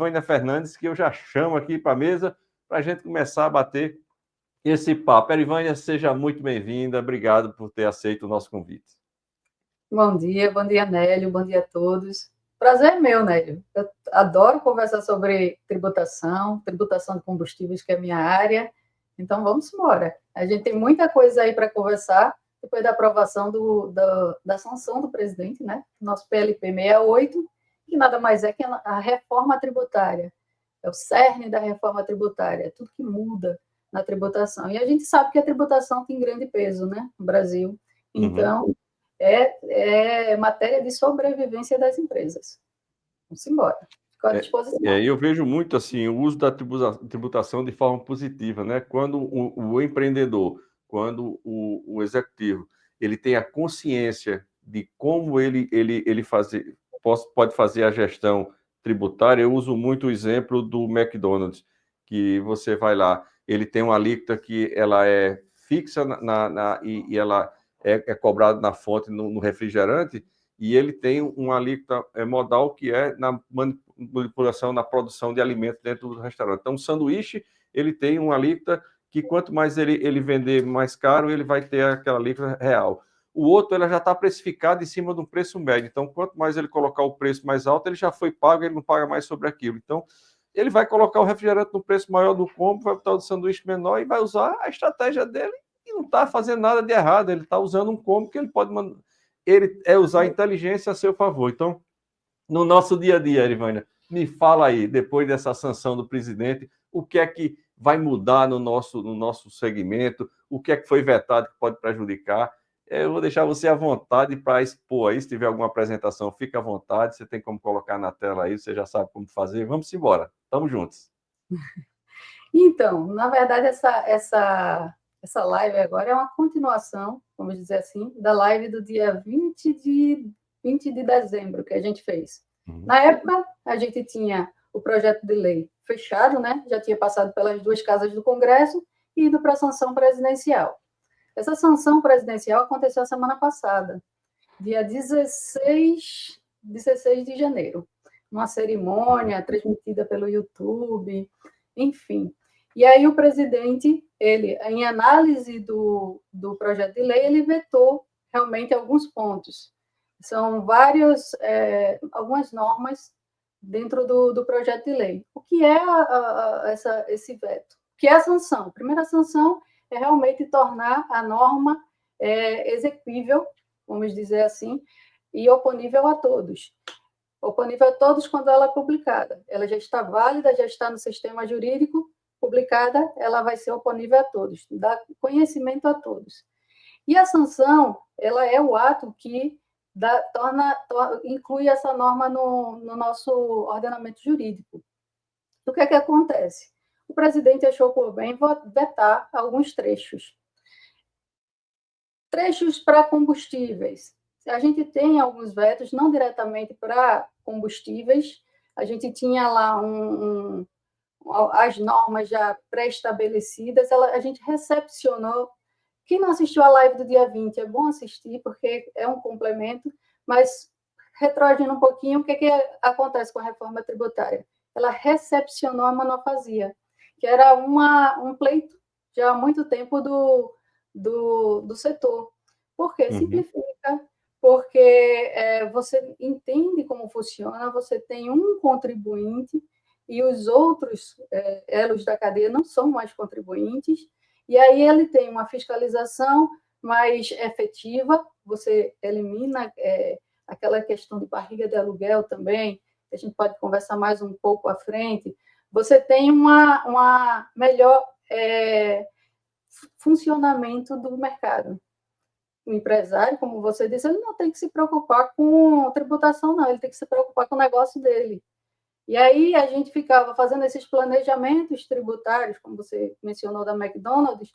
Erivânia Fernandes, que eu já chamo aqui para a mesa para a gente começar a bater esse papo. Erivânia, seja muito bem-vinda. Obrigado por ter aceito o nosso convite. Bom dia, Nélio, bom dia a todos. Prazer é meu, Nélio. Eu adoro conversar sobre tributação de combustíveis, que é a minha área. Então, vamos embora. A gente tem muita coisa aí para conversar depois da aprovação da sanção do presidente, né? Nosso PLP 68, que nada mais é que a reforma tributária. É o cerne da reforma tributária, é tudo que muda na tributação. E a gente sabe que a tributação tem grande peso, né, no Brasil. Então, é matéria de sobrevivência das empresas. Vamos embora. Fico à disposição. Eu vejo muito assim o uso da tributação de forma positiva, né? Quando o empreendedor, quando o executivo, ele tem a consciência de como ele pode fazer a gestão tributária. Eu uso muito o exemplo do McDonald's, que você vai lá, ele tem uma alíquota que ela é fixa e ela é cobrada na fonte, no refrigerante, e ele tem uma alíquota modal que é na manipulação, na produção de alimentos dentro do restaurante. Então, o sanduíche, ele tem uma alíquota que quanto mais ele vender mais caro, ele vai ter aquela alíquota real. O outro, ela já está precificado em cima de um preço médio. Então, quanto mais ele colocar o preço mais alto, ele já foi pago, ele não paga mais sobre aquilo. Então, ele vai colocar o refrigerante no preço maior do combo, vai botar o sanduíche menor e vai usar a estratégia dele e não está fazendo nada de errado. Ele está usando um combo que ele pode usar a inteligência a seu favor. Então, no nosso dia a dia, Erivânia, me fala aí, depois dessa sanção do presidente, o que é que vai mudar no nosso segmento, o que é que foi vetado que pode prejudicar. Eu vou deixar você à vontade para expor aí, se tiver alguma apresentação, fica à vontade, você tem como colocar na tela aí, você já sabe como fazer. Vamos embora, estamos juntos. Então, na verdade, essa live agora é uma continuação, vamos dizer assim, da live do dia 20 de dezembro que a gente fez. Na época, a gente tinha o projeto de lei fechado, né? Já tinha passado pelas duas casas do Congresso e ido para a sanção presidencial. Essa sanção presidencial aconteceu a semana passada, dia 16 de janeiro. Uma cerimônia transmitida pelo YouTube, enfim. E aí o presidente, ele, em análise do projeto de lei, ele vetou realmente alguns pontos. São algumas normas dentro do projeto de lei. O que é esse veto? O que é a sanção? A primeira sanção é realmente tornar a norma exequível, vamos dizer assim, e oponível a todos. Oponível a todos quando ela é publicada. Ela já está válida, já está no sistema jurídico, publicada, ela vai ser oponível a todos, dá conhecimento a todos. E a sanção, ela é o ato que inclui essa norma no nosso ordenamento jurídico. O que é que acontece? O presidente achou por bem vetar alguns trechos. Trechos para combustíveis. A gente tem alguns vetos, não diretamente para combustíveis, a gente tinha lá as normas já pré-estabelecidas, a gente recepcionou. Quem não assistiu a live do dia 20, é bom assistir, porque é um complemento, mas retroagindo um pouquinho, o que acontece com a reforma tributária? Ela recepcionou a monofasia, que era um pleito já há muito tempo do setor. Por quê? Simplifica, porque você entende como funciona, você tem um contribuinte e os outros elos da cadeia não são mais contribuintes, e aí ele tem uma fiscalização mais efetiva, você elimina aquela questão de barriga de aluguel também, que a gente pode conversar mais um pouco à frente, você tem uma melhor funcionamento do mercado. O empresário, como você disse, ele não tem que se preocupar com tributação, não, ele tem que se preocupar com o negócio dele. E aí a gente ficava fazendo esses planejamentos tributários, como você mencionou da McDonald's,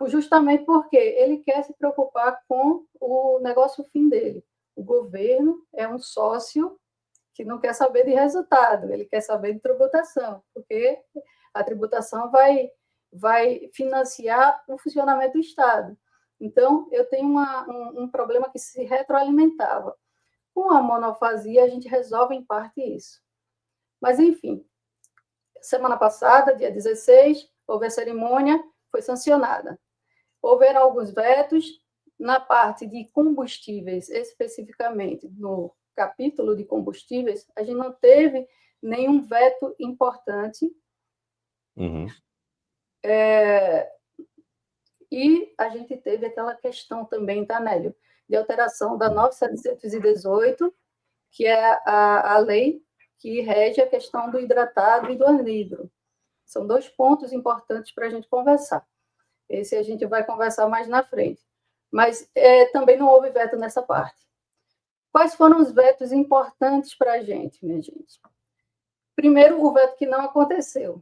justamente porque ele quer se preocupar com o negócio fim dele. O governo é um sócio que não quer saber de resultado, ele quer saber de tributação, porque a tributação vai financiar o funcionamento do Estado. Então, eu tenho um problema que se retroalimentava. Com a monofasia, a gente resolve em parte isso. Mas, enfim, semana passada, dia 16, houve a cerimônia, foi sancionada. Houveram alguns vetos na parte de combustíveis, especificamente no capítulo de combustíveis, a gente não teve nenhum veto importante. Uhum. E a gente teve aquela questão também, tá, Nélio, de alteração da 9.718, que é a lei que rege a questão do hidratado e do anidro. São dois pontos importantes para a gente conversar. Esse a gente vai conversar mais na frente. Mas também não houve veto nessa parte. Quais foram os vetos importantes para a gente, minha gente? Primeiro, o veto que não aconteceu.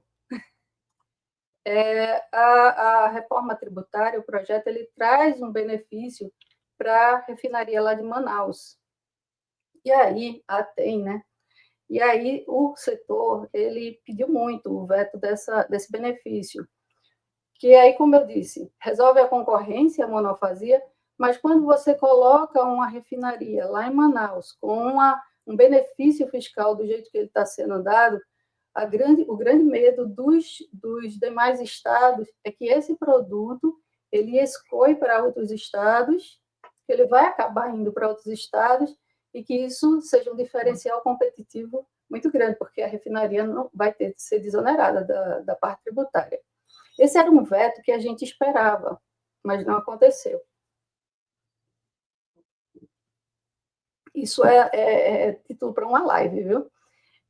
A reforma tributária, o projeto, ele traz um benefício para a refinaria lá de Manaus. E aí, a TEM, né? E aí, o setor, ele pediu muito o veto desse benefício. Que aí, como eu disse, resolve a concorrência, a monofasia, mas quando você coloca uma refinaria lá em Manaus com um benefício fiscal do jeito que ele está sendo dado, o grande medo dos demais estados é que esse produto ele escoe para outros estados, que ele vai acabar indo para outros estados e que isso seja um diferencial competitivo muito grande, porque a refinaria não vai ter de ser desonerada da parte tributária. Esse era um veto que a gente esperava, mas não aconteceu. Isso é título para uma live, viu?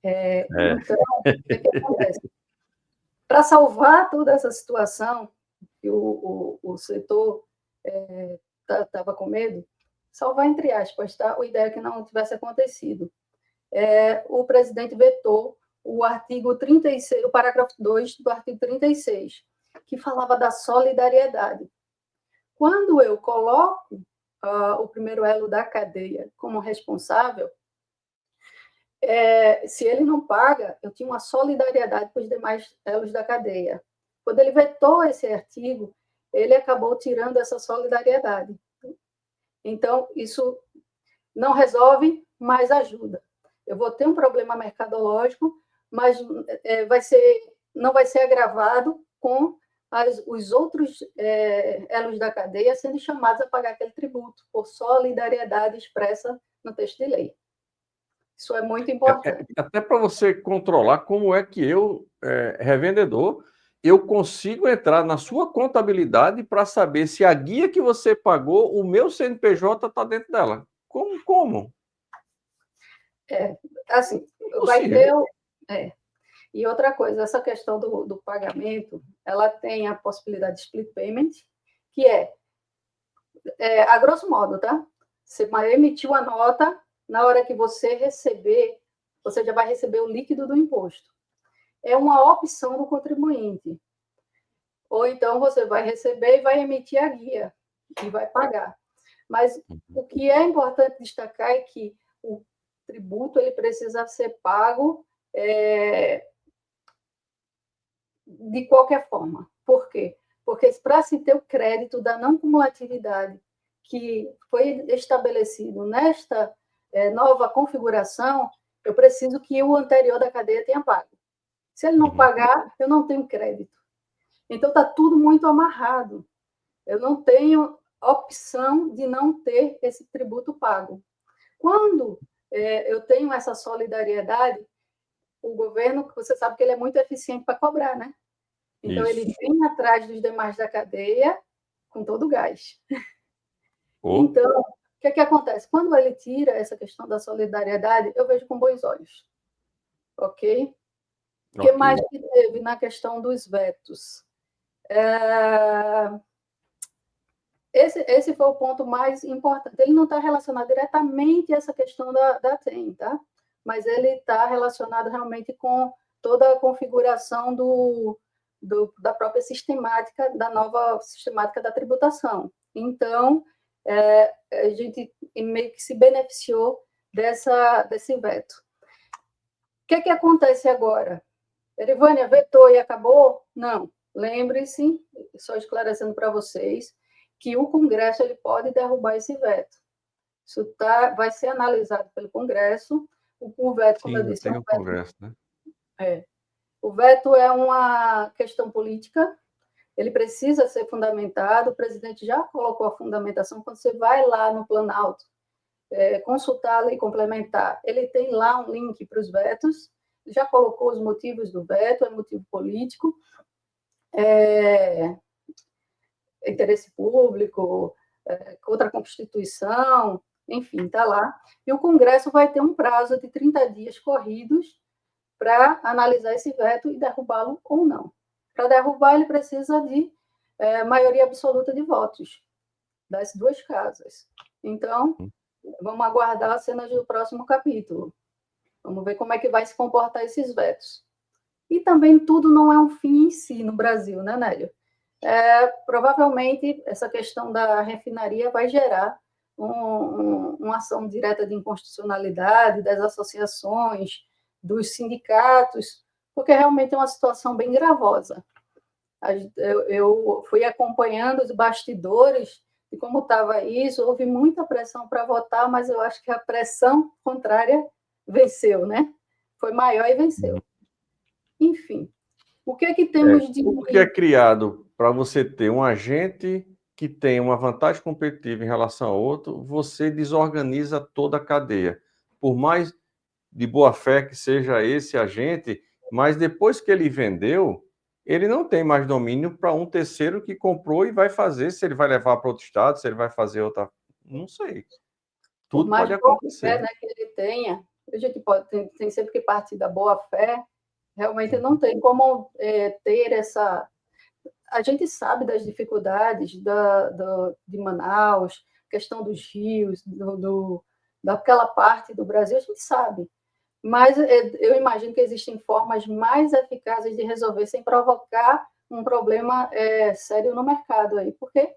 Então, o que acontece? Para salvar toda essa situação, que o setor estava com medo, salvar entre aspas, tá? A ideia é que não tivesse acontecido. O presidente vetou o artigo 36, o parágrafo 2 do artigo 36, que falava da solidariedade. Quando eu coloco o primeiro elo da cadeia como responsável, se ele não paga, eu tinha uma solidariedade com os demais elos da cadeia. Quando ele vetou esse artigo, ele acabou tirando essa solidariedade. Então, isso não resolve, mas ajuda. Eu vou ter um problema mercadológico, mas não vai ser agravado com os outros elos da cadeia sendo chamados a pagar aquele tributo por solidariedade expressa no texto de lei. Isso é muito importante. Até para você controlar como é que eu, revendedor, eu consigo entrar na sua contabilidade para saber se a guia que você pagou, o meu CNPJ está dentro dela. Como? Assim, vai ter... E outra coisa, essa questão do pagamento, ela tem a possibilidade de split payment, que a grosso modo, tá? Você emitiu a nota, na hora que você receber, você já vai receber o líquido do imposto. É uma opção do contribuinte. Ou então você vai receber e vai emitir a guia e vai pagar. Mas o que é importante destacar é que o tributo ele precisa ser pago de qualquer forma. Por quê? Porque para se ter o crédito da não cumulatividade que foi estabelecido nesta nova configuração, eu preciso que o anterior da cadeia tenha pago. Se ele não pagar, eu não tenho crédito. Então, está tudo muito amarrado. Eu não tenho opção de não ter esse tributo pago. Quando eu tenho essa solidariedade, o governo, você sabe que ele é muito eficiente para cobrar, né? Então, ele vem atrás dos demais da cadeia com todo o gás. Então, o que acontece? Quando ele tira essa questão da solidariedade, eu vejo com bons olhos. Ok? O que mais que teve na questão dos vetos? Esse foi o ponto mais importante. Ele não está relacionado diretamente a essa questão da TEM, tá? Mas ele está relacionado realmente com toda a configuração da própria sistemática, da nova sistemática da tributação. Então, a gente meio que se beneficiou desse veto. O que acontece agora? Erivânia vetou e acabou? Não. Lembre-se, só esclarecendo para vocês, que o Congresso ele pode derrubar esse veto. Isso vai ser analisado pelo Congresso. O veto, como eu disse, tem o Congresso, né? O veto é uma questão política, ele precisa ser fundamentado, o presidente já colocou a fundamentação, quando você vai lá no Planalto, consultar a lei complementar, ele tem lá um link para os vetos, já colocou os motivos do veto, é motivo político, interesse público, contra a Constituição, enfim, está lá. E o Congresso vai ter um prazo de 30 dias corridos para analisar esse veto e derrubá-lo ou não. Para derrubar, ele precisa de maioria absoluta de votos das duas casas. Então, vamos aguardar as cenas do próximo capítulo. Vamos ver como é que vai se comportar esses vetos. E também tudo não é um fim em si no Brasil, né, Nélio? Provavelmente, essa questão da refinaria vai gerar uma ação direta de inconstitucionalidade das associações, dos sindicatos, porque realmente é uma situação bem gravosa. Eu fui acompanhando os bastidores de como estava isso, houve muita pressão para votar, mas eu acho que a pressão contrária venceu, né? Foi maior e venceu. Enfim, o que é que temos de... O que é criado para você ter um agente que tem uma vantagem competitiva em relação ao outro, você desorganiza toda a cadeia. Por mais de boa fé que seja esse agente, mas depois que ele vendeu, ele não tem mais domínio para um terceiro que comprou e vai fazer, se ele vai levar para outro estado, se ele vai fazer outra... Não sei. Tudo pode acontecer. Por mais boa fé, né, que ele tenha, a gente tem sempre que partir da boa fé, realmente não tem como ter essa... A gente sabe das dificuldades de Manaus, questão dos rios, daquela parte do Brasil, a gente sabe. Mas eu imagino que existem formas mais eficazes de resolver sem provocar um problema sério no mercado aí, porque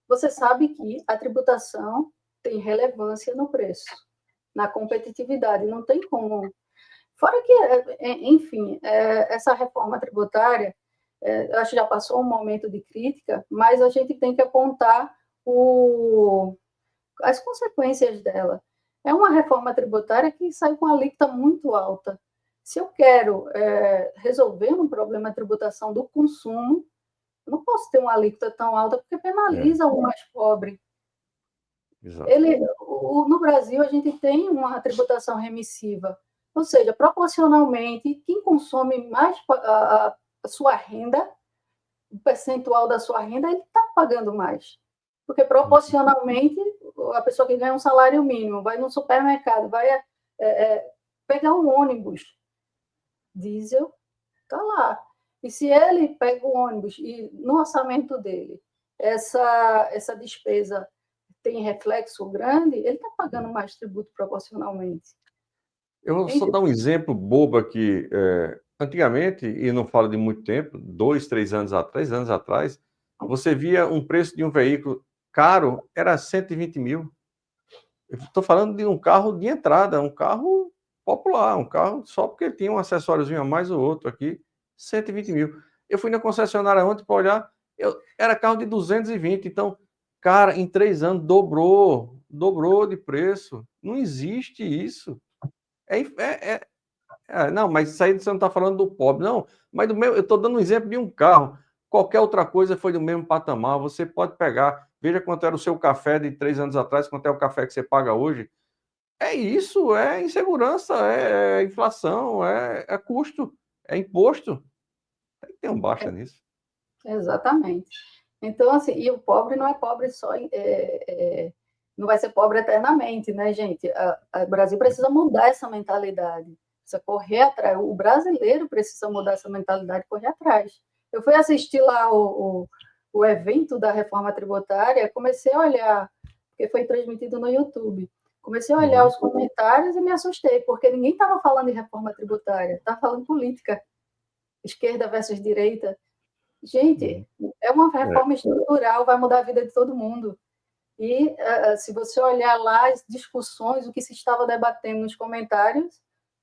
você sabe que a tributação tem relevância no preço, na competitividade, não tem como. Fora que, enfim, essa reforma tributária, eu acho que já passou um momento de crítica, mas a gente tem que apontar as consequências dela. É uma reforma tributária que sai com a alíquota muito alta. Se eu quero resolver um problema de tributação do consumo, eu não posso ter uma alíquota tão alta, porque penaliza o mais pobre. No Brasil, a gente tem uma tributação remissiva, ou seja, proporcionalmente, quem consome mais a sua renda, o percentual da sua renda, ele está pagando mais. Porque proporcionalmente, a pessoa que ganha um salário mínimo vai no supermercado, vai pegar um ônibus diesel, está lá. E se ele pega o ônibus e no orçamento dele essa despesa tem reflexo grande, ele está pagando mais tributo proporcionalmente. Eu vou só dar um exemplo bobo aqui. Antigamente, e não falo de muito tempo, 3 anos atrás, você via um preço de um veículo caro, era 120 mil. Eu estou falando de um carro de entrada, um carro popular, um carro só porque tinha um acessóriozinho a mais ou outro aqui, 120 mil. Eu fui na concessionária ontem para olhar, era carro de 220, então, cara, em 3 anos dobrou de preço. Não existe isso. Não, mas isso aí você não está falando do pobre, não. Mas eu estou dando um exemplo de um carro. Qualquer outra coisa foi do mesmo patamar. Você pode pegar, veja quanto era o seu café de 3 anos atrás, quanto é o café que você paga hoje. É isso, é insegurança, é inflação, é custo, é imposto. Tem que ter um basta nisso. Exatamente. Então, assim, e o pobre não é pobre só, não vai ser pobre eternamente, né, gente? O Brasil precisa mudar essa mentalidade, precisa correr atrás. O brasileiro precisa mudar essa mentalidade e correr atrás. Eu fui assistir lá o evento da reforma tributária, comecei a olhar, porque foi transmitido no YouTube. Comecei a olhar os comentários e me assustei, porque ninguém estava falando de reforma tributária, estava falando política, esquerda versus direita. Gente, é uma reforma estrutural, vai mudar a vida de todo mundo. E se você olhar lá as discussões, o que se estava debatendo nos comentários,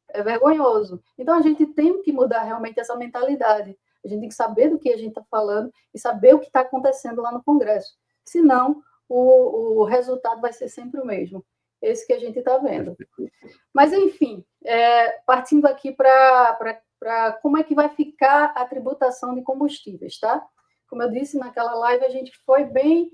é vergonhoso. Então, a gente tem que mudar realmente essa mentalidade. A gente tem que saber do que a gente está falando e saber o que está acontecendo lá no Congresso. Senão, o resultado vai ser sempre o mesmo. Esse que a gente está vendo. Mas, enfim, partindo aqui para para como é que vai ficar a tributação de combustíveis, tá? Como eu disse naquela live, a gente foi bem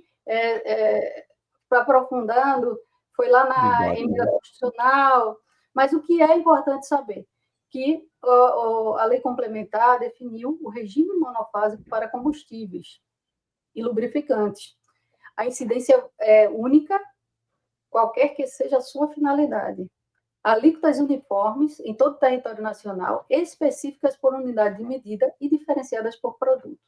aprofundando, foi lá na emenda constitucional, mas o que é importante saber? Que a lei complementar definiu o regime monofásico para combustíveis e lubrificantes. A incidência é única, qualquer que seja a sua finalidade. Alíquotas uniformes em todo o território nacional, específicas por unidade de medida e diferenciadas por produto.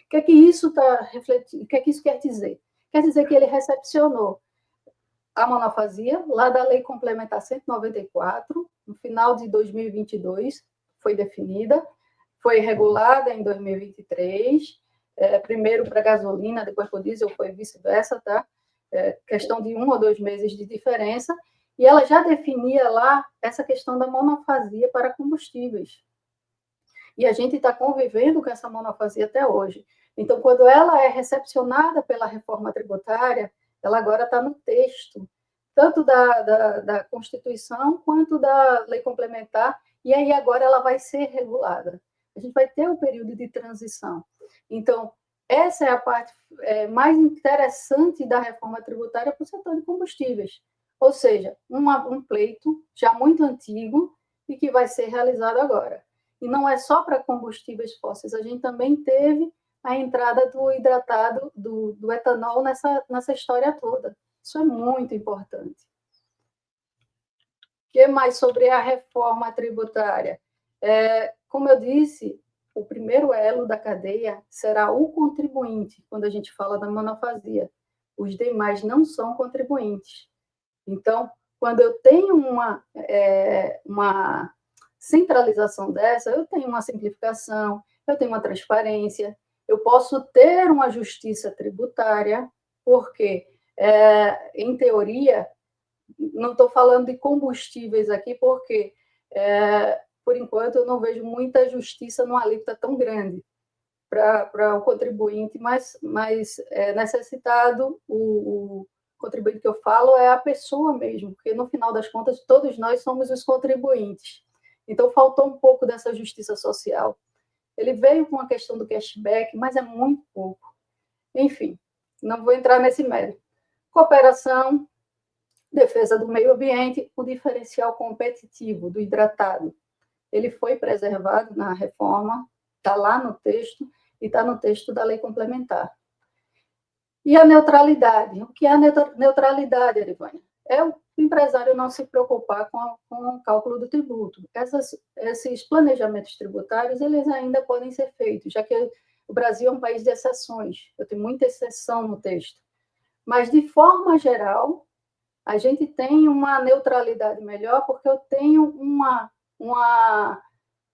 O que é que isso está refletindo? O que é que isso quer dizer? Quer dizer que ele recepcionou a monofasia, lá da Lei Complementar 194, no final de 2022, foi definida, foi regulada em 2023, primeiro para gasolina, depois para o diesel, foi vice-versa, tá? Questão de 1 ou 2 meses de diferença, e ela já definia lá essa questão da monofasia para combustíveis. E a gente está convivendo com essa monofasia até hoje. Então, quando ela é recepcionada pela reforma tributária, ela agora está no texto, tanto da Constituição quanto da lei complementar, e aí agora ela vai ser regulada. A gente vai ter um período de transição. Então, essa é a parte mais interessante da reforma tributária para o setor de combustíveis. Ou seja, um pleito já muito antigo e que vai ser realizado agora. E não é só para combustíveis fósseis, a gente também teve a entrada do hidratado, do etanol nessa história toda. Isso é muito importante. O que mais sobre a reforma tributária? Como eu disse, o primeiro elo da cadeia será o contribuinte, quando a gente fala da monofasia. Os demais não são contribuintes. Então, quando eu tenho uma centralização dessa, eu tenho uma simplificação, eu tenho uma transparência, eu posso ter uma justiça tributária, porque, em teoria, não estou falando de combustíveis aqui, porque, por enquanto, eu não vejo muita justiça numa alíquota tão grande para o contribuinte mais necessitado. O contribuinte que eu falo é a pessoa mesmo, porque, no final das contas, todos nós somos os contribuintes. Então, faltou um pouco dessa justiça social. Ele veio com a questão do cashback, mas é muito pouco. Enfim, não vou entrar nesse mérito. Cooperação, defesa do meio ambiente, o diferencial competitivo do hidratado. Ele foi preservado na reforma, está lá no texto, e está no texto da lei complementar. E a neutralidade. O que é a neutralidade, Arivânia? É o empresário não se preocupar com o cálculo do tributo. Esses planejamentos tributários, eles ainda podem ser feitos, já que o Brasil é um país de exceções. Eu tenho muita exceção no texto. Mas, de forma geral, a gente tem uma neutralidade melhor, porque eu tenho uma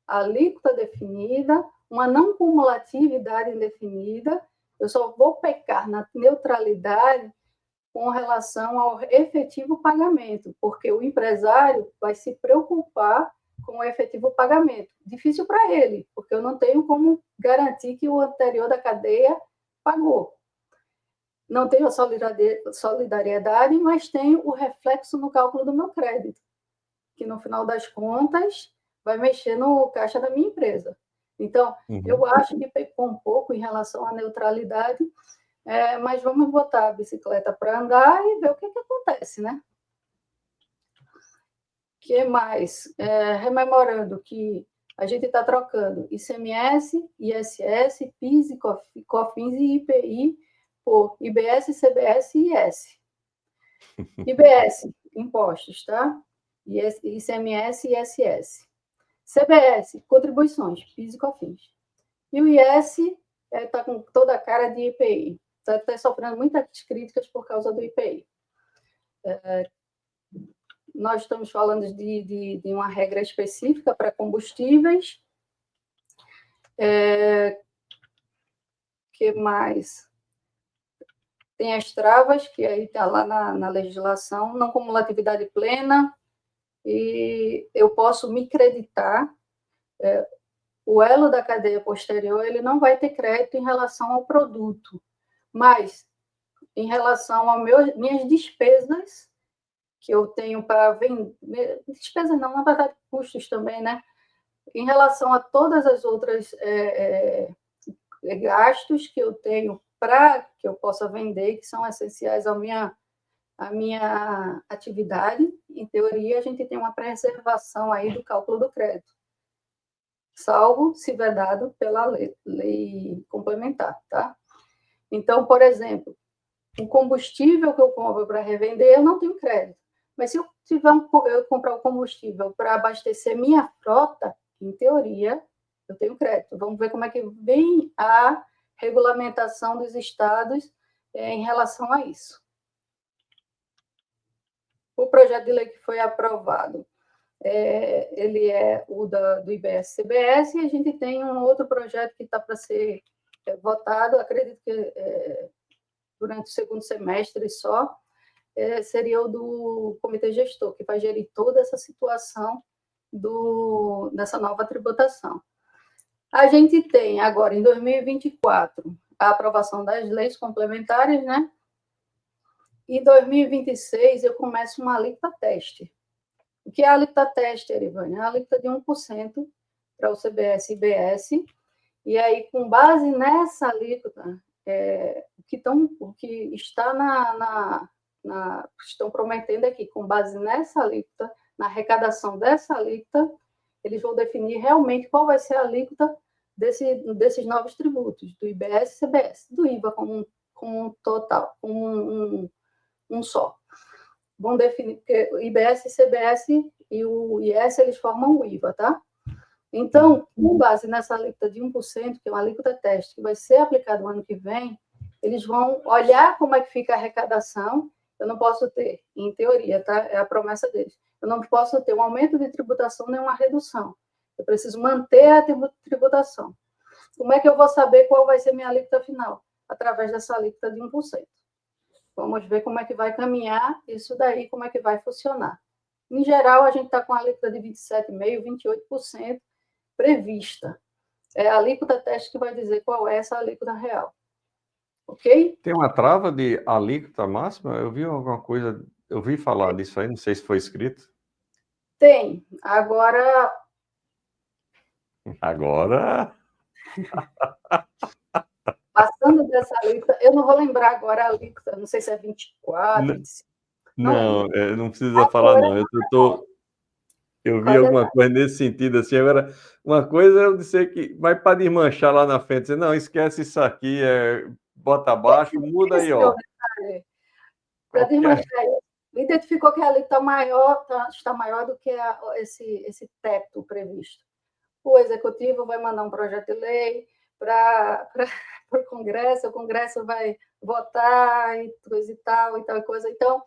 alíquota definida, uma não cumulatividade indefinida. Eu só vou pecar na neutralidade com relação ao efetivo pagamento, porque o empresário vai se preocupar com o efetivo pagamento. Difícil para ele, porque eu não tenho como garantir que o anterior da cadeia pagou. Não tenho a solidariedade, mas tenho o reflexo no cálculo do meu crédito, que, no final das contas, vai mexer no caixa da minha empresa. Então, eu acho que pecou um pouco em relação à neutralidade, mas vamos botar a bicicleta para andar e ver o que acontece, né? O que mais? Rememorando que a gente está trocando ICMS, ISS, PIS, COFINS e IPI por IBS, CBS e IS. IBS, impostos, tá? ICMS e ISS. CBS, contribuições, PIS e COFINS. E o IS está com toda a cara de IPI. Está sofrendo muitas críticas por causa do IPI. Nós estamos falando de uma regra específica para combustíveis. Que mais? Tem as travas, que aí está lá na legislação, não cumulatividade plena, e eu posso me creditar. O elo da cadeia posterior, ele não vai ter crédito em relação ao produto, mas em relação às minhas despesas, que eu tenho para vender, despesas não, na verdade, custos também, né? Em relação a todas as outras gastos que eu tenho para que eu possa vender, que são essenciais à minha atividade, em teoria, a gente tem uma preservação aí do cálculo do crédito, salvo se vedado pela lei complementar, tá? Então, por exemplo, o combustível que eu compro para revender, eu não tenho crédito. Mas se eu comprar o combustível para abastecer minha frota, em teoria, eu tenho crédito. Vamos ver como é que vem a regulamentação dos estados em relação a isso. O projeto de lei que foi aprovado, ele é o do IBS-CBS, e a gente tem um outro projeto que está para ser votado, acredito que durante o segundo semestre só, seria o do comitê gestor, que vai gerir toda essa situação dessa nova tributação. A gente tem agora, em 2024, a aprovação das leis complementares, né? Em 2026, eu começo uma alíquota teste. O que é a alíquota teste, Erivânia? É a alíquota de 1% para o CBS e IBS, e aí, com base nessa alíquota, o que está estão prometendo aqui, com base nessa alíquota, na arrecadação dessa alíquota, eles vão definir realmente qual vai ser a alíquota desses novos tributos, do IBS e CBS, do IVA como um total, como um só. Vão definir, porque o IBS, CBS e o IS, eles formam o IVA, tá? Então, com base nessa alíquota de 1%, que é uma alíquota teste, que vai ser aplicada no ano que vem, eles vão olhar como é que fica a arrecadação. Eu não posso ter, em teoria, tá? É a promessa deles. Eu não posso ter um aumento de tributação nem uma redução. Eu preciso manter a tributação. Como é que eu vou saber qual vai ser minha alíquota final? Através dessa alíquota de 1%. Vamos ver como é que vai caminhar isso daí, como é que vai funcionar. Em geral, a gente está com a alíquota de 27,5%, 28% prevista. É a alíquota teste que vai dizer qual é essa alíquota real. Ok? Tem uma trava de alíquota máxima? Eu vi alguma coisa, eu vi falar disso aí, não sei se foi escrito. Tem. Agora. Passando dessa alíquota, eu não vou lembrar agora a alíquota, não sei se é 24, 25. Não, não precisa falar, não. Eu vi alguma coisa nesse sentido, assim. Agora, uma coisa é eu dizer que vai para desmanchar lá na frente, dizer, não, esquece isso aqui, bota abaixo, muda aí, ó. Para desmanchar isso, identificou que a alíquota está maior do que esse teto previsto. O executivo vai mandar um projeto de lei para o Congresso vai votar e coisa e tal coisa. Então,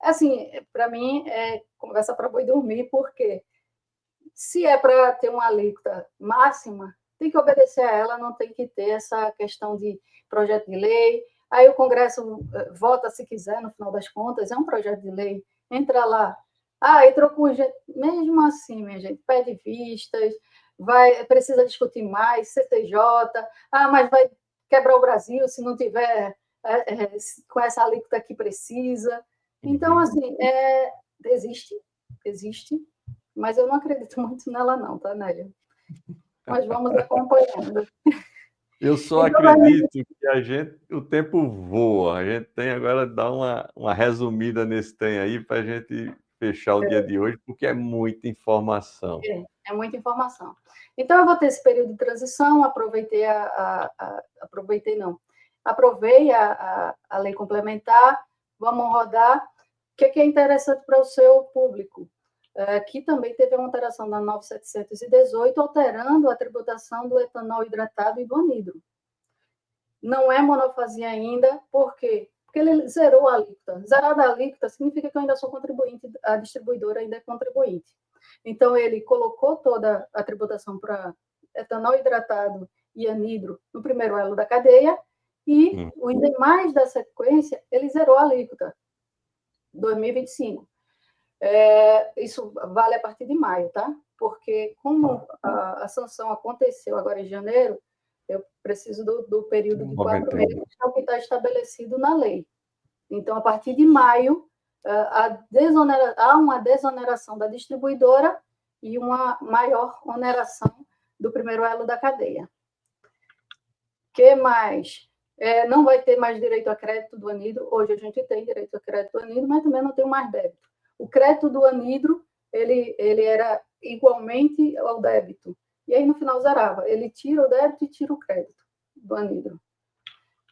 assim, para mim, é conversa para boi dormir, porque se é para ter uma alíquota máxima, tem que obedecer a ela, não tem que ter essa questão de projeto de lei. Aí o Congresso vota se quiser, no final das contas, é um projeto de lei, entra lá. Entrou com gente, mesmo assim, minha gente, pede vistas, precisa discutir mais, CTJ, mas vai quebrar o Brasil se não tiver com essa alíquota que precisa. Então, assim, existe, mas eu não acredito muito nela não, tá, Nélia? Mas vamos acompanhando. Eu só acredito que o tempo voa. A gente tem agora dar uma resumida nesse tem aí para a gente fechar o dia de hoje, porque é muita informação. É muita informação. Então, eu vou ter esse período de transição, aprovei a lei complementar, vamos rodar. O que é interessante para o seu público? Aqui também teve uma alteração na 9.718, alterando a tributação do etanol hidratado e do anidro. Não é monofasia ainda, por quê? Porque ele zerou a alíquota. Zerada a alíquota significa que eu ainda sou contribuinte, a distribuidora ainda é contribuinte. Então, ele colocou toda a tributação para etanol hidratado e anidro no primeiro elo da cadeia, e os demais da sequência, ele zerou a alíquota, 2025. Isso vale a partir de maio, tá? Porque como a sanção aconteceu agora em janeiro, eu preciso do período de 4 meses, que é o que está estabelecido na lei. Então, a partir de maio, há uma desoneração da distribuidora e uma maior oneração do primeiro elo da cadeia. O que mais? Não vai ter mais direito a crédito do anidro. Hoje a gente tem direito a crédito do anidro, mas também não tem mais débito. O crédito do anidro, ele era igualmente ao débito. E aí, no final, zerava. Ele tira o débito e tira o crédito do anidro.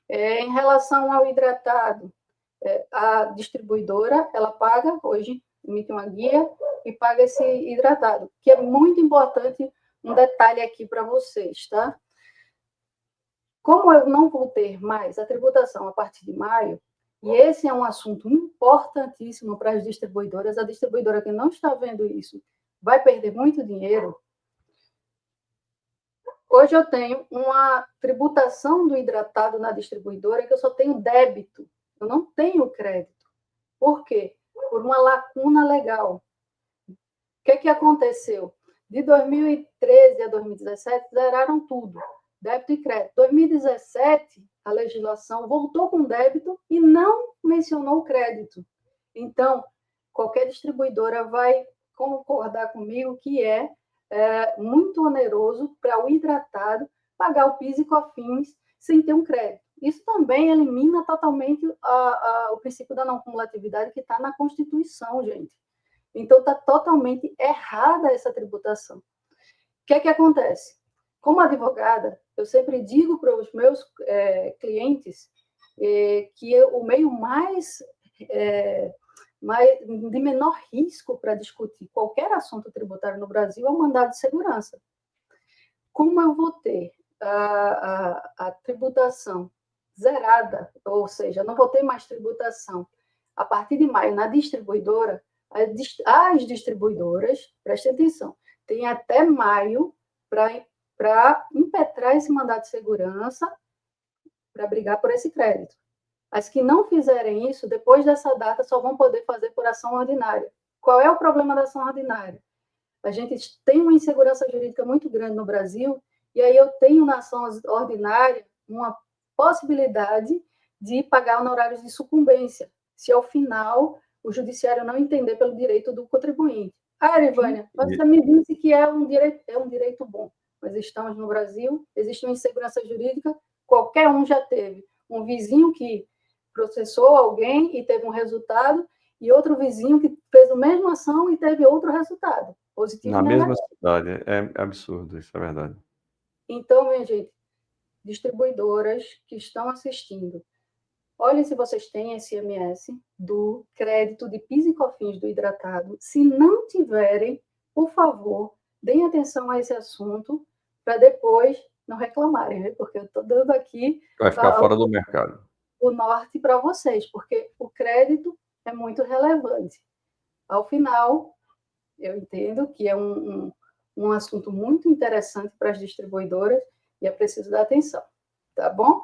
Em relação ao hidratado, a distribuidora, ela paga, hoje, emite uma guia e paga esse hidratado, que é muito importante, um detalhe aqui para vocês, tá? Como eu não vou ter mais a tributação a partir de maio, e esse é um assunto importantíssimo para as distribuidoras, a distribuidora que não está vendo isso vai perder muito dinheiro. Hoje eu tenho uma tributação do hidratado na distribuidora que eu só tenho débito, eu não tenho crédito. Por quê? Por uma lacuna legal. O que aconteceu? De 2013 a 2017, zeraram tudo, débito e crédito. 2017, a legislação voltou com débito e não mencionou o crédito. Então, qualquer distribuidora vai concordar comigo que é muito oneroso para o hidratado pagar o PIS e COFINS sem ter um crédito. Isso também elimina totalmente o princípio da não cumulatividade que está na Constituição, gente. Então, está totalmente errada essa tributação. O que acontece? Como advogada, eu sempre digo para os meus clientes que o meio de menor risco para discutir qualquer assunto tributário no Brasil é o mandado de segurança. Como eu vou ter a tributação zerada, ou seja, não vou ter mais tributação a partir de maio na distribuidora, as distribuidoras, prestem atenção, tem até maio para impetrar esse mandado de segurança para brigar por esse crédito. As que não fizerem isso, depois dessa data, só vão poder fazer por ação ordinária. Qual é o problema da ação ordinária? A gente tem uma insegurança jurídica muito grande no Brasil, e aí eu tenho na ação ordinária uma possibilidade de pagar honorários de sucumbência, se ao final o judiciário não entender pelo direito do contribuinte. Arivânia, você me disse que é um direito bom, mas estamos no Brasil, existe uma insegurança jurídica, qualquer um já teve. Um vizinho que processou alguém e teve um resultado, e outro vizinho que fez a mesma ação e teve outro resultado, positivo Na e mesma negativo. cidade. É absurdo, isso é verdade. Então, minha gente, distribuidoras que estão assistindo, olhem se vocês têm SMS do crédito de PIS e COFINS do hidratado. Se não tiverem, por favor, deem atenção a esse assunto para depois não reclamarem, né? Porque eu estou dando aqui Vai ficar fora do mercado. O norte para vocês, porque o crédito é muito relevante. Ao final, eu entendo que é um assunto muito interessante para as distribuidoras e é preciso dar atenção, tá bom?